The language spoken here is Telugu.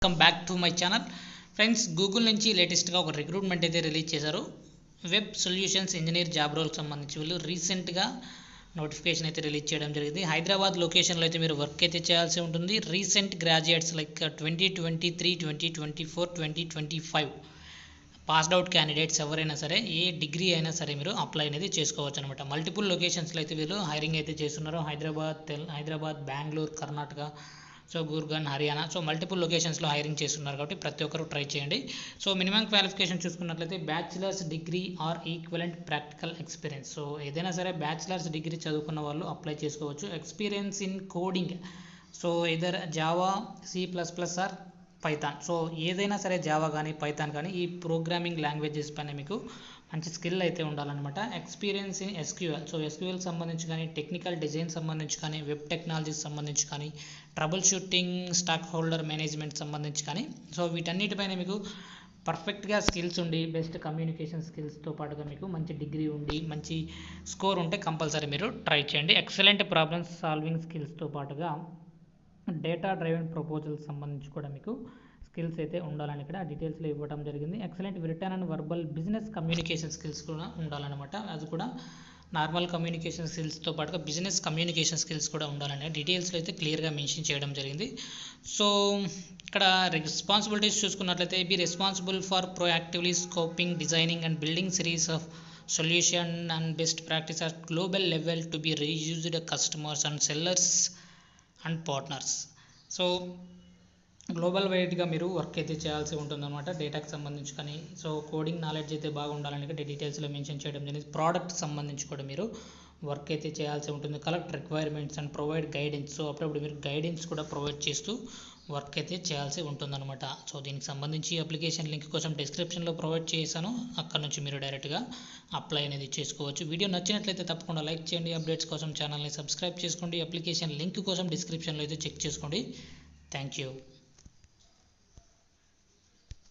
Welcome back to my channel friends. Google నుంచి లేటెస్ట్గా ఒక రిక్రూట్మెంట్ అయితే రిలీజ్ చేశారు. వెబ్ సొల్యూషన్స్ ఇంజనీర్ జాబ్ రోల్కి సంబంధించి వీళ్ళు రీసెంట్గా నోటిఫికేషన్ అయితే రిలీజ్ చేయడం జరిగింది. హైదరాబాద్ లొకేషన్లో అయితే మీరు వర్క్ అయితే చేయాల్సి ఉంటుంది. Recent graduates like 2023, 2024, 2025 passed out candidates ఎవరైనా సరే ఏ డిగ్రీ అయినా సరే మీరు అప్లై అనేది చేసుకోవచ్చు అనమాట. మల్టిపుల్ లొకేషన్స్లో అయితే వీళ్ళు హైరింగ్ అయితే చేస్తున్నారు. Hyderabad, Bengaluru, Karnataka, so Gurgaon, Haryana, so multiple లొకేషన్స్లో హైరింగ్ చేస్తున్నారు కాబట్టి ప్రతి ఒక్కరు ట్రై చేయండి. సో మినిమం క్వాలిఫికేషన్ చూసుకున్నట్లయితే bachelor's degree or equivalent practical experience. So ఏదైనా సరే బ్యాచిలర్స్ డిగ్రీ చదువుకున్న వాళ్ళు అప్లై చేసుకోవచ్చు. Experience in coding, so either Java, C++ or Python. So ఏదైనా సరే జావా కానీ పైథాన్ కానీ ఈ ప్రోగ్రామింగ్ లాంగ్వేజెస్ పైన మీకు మంచి స్కిల్ అయితే ఉండాలన్నమాట. Experience in SQL, so SQL సంబంధించి కానీ టెక్నికల్ డిజైన్ సంబంధించి కానీ వెబ్ టెక్నాలజీస్ సంబంధించి కానీ trouble shooting, stock holder management సంబంధించి కానీ సో వీటన్నిటిపైన మీకు పర్ఫెక్ట్గా స్కిల్స్ ఉండి బెస్ట్ కమ్యూనికేషన్ స్కిల్స్తో పాటుగా మీకు మంచి డిగ్రీ ఉండి మంచి స్కోర్ ఉంటే కంపల్సరీ మీరు ట్రై చేయండి. ఎక్సలెంట్ ప్రాబ్లమ్స్ సాల్వింగ్ స్కిల్స్తో పాటుగా డేటా డ్రైవెన్ ప్రపోజల్స్ సంబంధించి కూడా మీకు స్కిల్స్ అయితే ఉండాలని ఇక్కడ డీటెయిల్స్లో ఇవ్వడం జరిగింది. Excellent return and verbal business communication skills కూడా ఉండాలన్నమాట. అది కూడా నార్మల్ కమ్యూనికేషన్ స్కిల్స్తో పాటుగా బిజినెస్ కమ్యూనికేషన్ స్కిల్స్ కూడా ఉండాలని డీటెయిల్స్లో అయితే క్లియర్గా మెన్షన్ చేయడం జరిగింది. సో ఇక్కడ రెస్పాన్సిబిలిటీస్ చూసుకున్నట్లయితే be responsible for proactively scoping, designing and building series of solution and best practice at global level to be reused customers and sellers and partners. So global వైడ్గా మీరు వర్క్ అయితే చేయాల్సి ఉంటుందన్నమాట డేటాకి సంబంధించి కానీ. సో కోడింగ్ నాలెడ్జ్ అయితే బాగా ఉండాలని డీటెయిల్స్లో మెన్షన్ చేయడం జరిగింది. ప్రోడక్ట్ సంబంధించి కూడా మీరు వర్క్ అయితే చేయాల్సి ఉంటుంది. Collect requirements and provide guidance, so అప్పుడప్పుడు మీరు గైడెన్స్ కూడా ప్రొవైడ్ చేస్తూ వర్క్ అయితే చేయాల్సి ఉంటుందన్నమాట. సో దీనికి సంబంధించి అప్లికేషన్ లింక్ కోసం డిస్క్రిప్షన్లో ప్రొవైడ్ చేశాను, అక్కడ నుంచి మీరు డైరెక్ట్గా అప్లై అనేది చేసుకోవచ్చు. వీడియో నచ్చినట్లయితే తప్పకుండా లైక్ చేయండి. అప్డేట్స్ కోసం ఛానల్ని సబ్స్క్రైబ్ చేసుకోండి. అప్లికేషన్ లింక్ కోసం డిస్క్రిప్షన్లో అయితే చెక్ చేసుకోండి. Thank you.